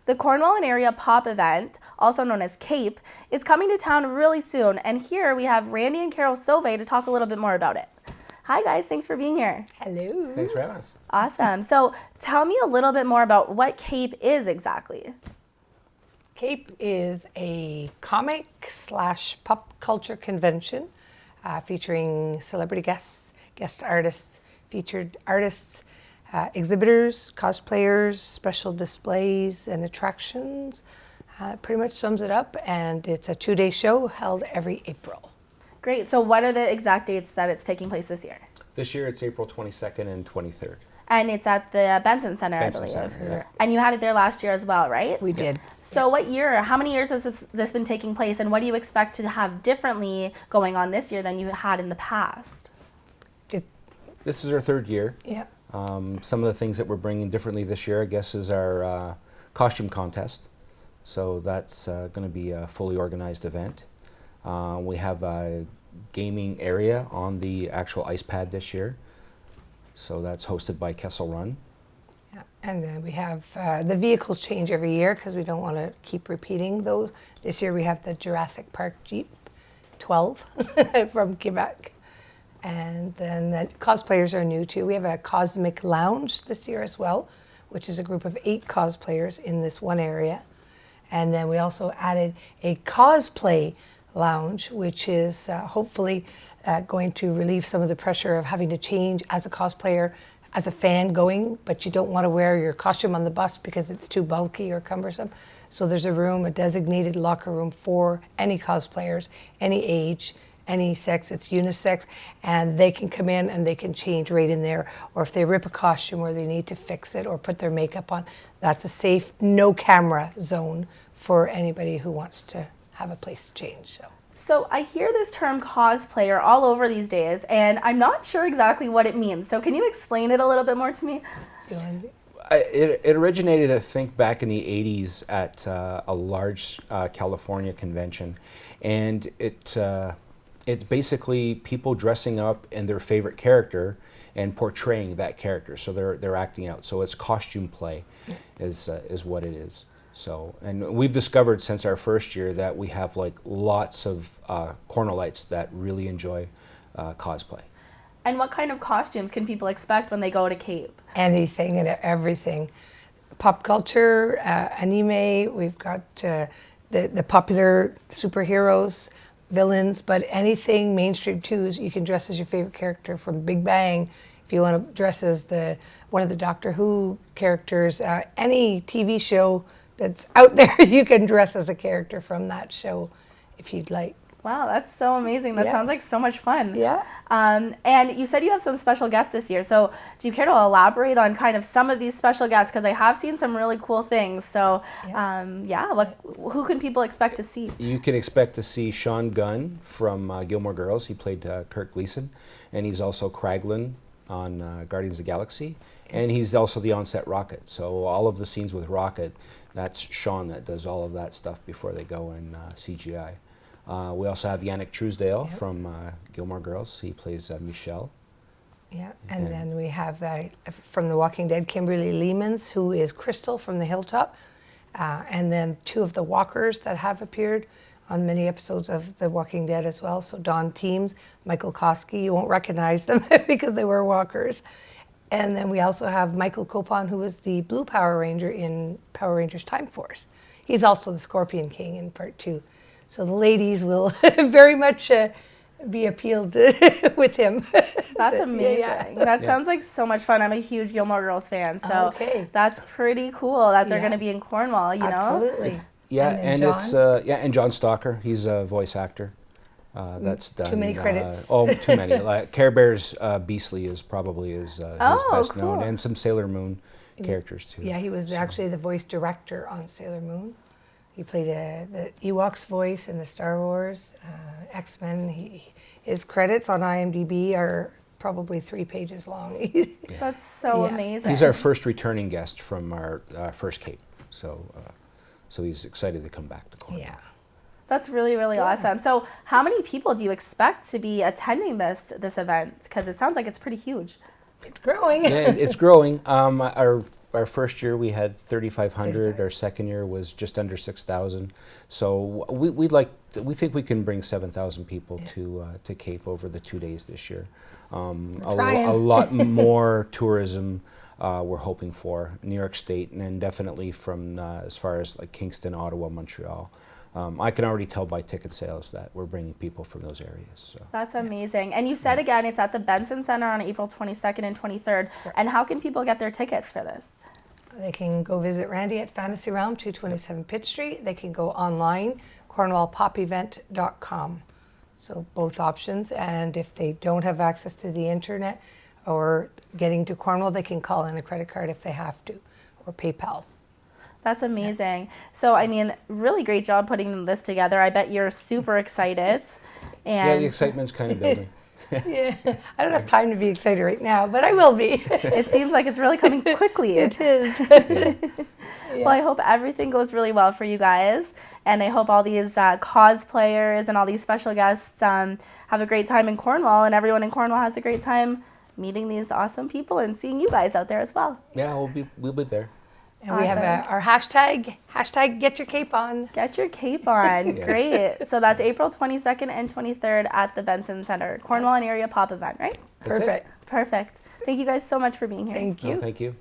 The Cornwall Area Pop Event, also known as CAPE, is coming to town really soon, and here we have Randy and Carol Sauvé to talk a little bit more about it. Hi guys, thanks for being here. Hello. Thanks for having us. Awesome. So tell me a little bit more about what CAPE is exactly. CAPE is a comic / pop culture convention featuring celebrity guests, guest artists, featured artists, exhibitors, cosplayers, special displays and attractions. Pretty much sums it up, and it's a 2-day show held every April. Great. So what are the exact dates that it's taking place this year? This year it's April 22nd and 23rd. And it's at the Benson Center, Benson I believe. Center, yeah. And you had it there last year as well, right? We did. So how many years has this been taking place, and what do you expect to have differently going on this year than you had in the past? This is our 3rd year. Yeah. Some of the things that we're bringing differently this year, I guess, is our costume contest. So that's going to be a fully organized event. We have a gaming area on the actual ice pad this year. So that's hosted by Kessel Run. Yeah. And then we have the vehicles change every year because we don't want to keep repeating those. This year we have the Jurassic Park Jeep 12 from Quebec. And then the cosplayers are new too. We have a Cosmic Lounge this year as well, which is a group of 8 cosplayers in this one area. And then we also added a Cosplay Lounge, which is hopefully going to relieve some of the pressure of having to change as a cosplayer, as a fan going, but you don't want to wear your costume on the bus because it's too bulky or cumbersome. So there's a designated locker room for any cosplayers, any age, any sex. It's unisex, and they can come in and they can change right in there. Or if they rip a costume or they need to fix it or put their makeup on, that's a safe, no camera zone for anybody who wants to have a place to change. So I hear this term cosplayer all over these days, and I'm not sure exactly what it means. So can you explain it a little bit more to me? It originated, I think, back in the 80s at a large California convention. And it's basically people dressing up in their favorite character and portraying that character. So they're acting out. So it's costume play is what it is. So, and we've discovered since our 1st year that we have like lots of Cornwallites that really enjoy cosplay. And what kind of costumes can people expect when they go to CAPE? Anything and everything. Pop culture, anime, we've got the popular superheroes, villains, but anything mainstream too. You can dress as your favorite character from Big Bang. If you want to dress as one of the Doctor Who characters, any TV show that's out there, you can dress as a character from that show if you'd like. Wow, that's so amazing. That sounds like so much fun. Yeah. And you said you have some special guests this year. So do you care to elaborate on kind of some of these special guests? Because I have seen some really cool things. So who can people expect to see? You can expect to see Sean Gunn from Gilmore Girls. He played Kirk Gleason. And he's also Kraglin on Guardians of the Galaxy. And he's also the on-set Rocket. So all of the scenes with Rocket, that's Sean that does all of that stuff before they go in CGI. We also have Yannick Truesdale from Gilmore Girls. He plays Michelle. Yeah, and then we have from The Walking Dead, Kimberly Lehmans, who is Crystal from The Hilltop. And then 2 of the walkers that have appeared on many episodes of The Walking Dead as well. So Don Teams, Michael Koski, you won't recognize them because they were walkers. And then we also have Michael Copon, who was the Blue Power Ranger in Power Rangers Time Force. He's also the Scorpion King in Part 2. So the ladies will very much be appealed with him. That's amazing. Yeah. That sounds like so much fun. I'm a huge Gilmore Girls fan, so that's pretty cool that they're going to be in Cornwall, you know? Absolutely. And John Stalker, he's a voice actor. That's done. Too many credits. Too many. Like Care Bears Beastly is probably his best known, and some Sailor Moon characters too. Yeah, he was actually the voice director on Sailor Moon. He played the Ewok's voice in the Star Wars, X-Men. His credits on IMDb are probably 3 pages long. That's so amazing. He's our first returning guest from our first CAPE, so he's excited to come back to Cornwall. Yeah. That's really, really awesome. So how many people do you expect to be attending this event? Because it sounds like it's pretty huge. It's growing. Yeah, it's growing. Our our first year we had 3,500. Our second year was just under 6,000. So we think we can bring 7,000 people to Cape over the 2 days this year. A lot more tourism we're hoping for New York State, and then definitely from as far as like Kingston, Ottawa, Montreal. I can already tell by ticket sales that we're bringing people from those areas. So. That's amazing. And you said again, it's at the Benson Center on April 22nd and 23rd. And how can people get their tickets for this? They can go visit Randy at Fantasy Realm, 227 Pitt Street. They can go online, cornwallpopevent.com. So both options. And if they don't have access to the internet or getting to Cornwall, they can call in a credit card if they have to, or PayPal. That's amazing. Yeah. So, I mean, really great job putting this together. I bet you're super excited. And yeah, the excitement's kind of building. Yeah, I don't have time to be excited right now, but I will be. It seems like it's really coming quickly. It is. Yeah. Well, I hope everything goes really well for you guys. And I hope all these cosplayers and all these special guests have a great time in Cornwall, and everyone in Cornwall has a great time meeting these awesome people and seeing you guys out there as well. Yeah, we'll be there. And awesome. We have our hashtag get your cape on. Get your cape on. Yeah. Great. So that's April 22nd and 23rd at the Benson Center, Cornwall Area Pop Event, right? Perfect. Perfect. Thank you guys so much for being here. Thank you. Thank you.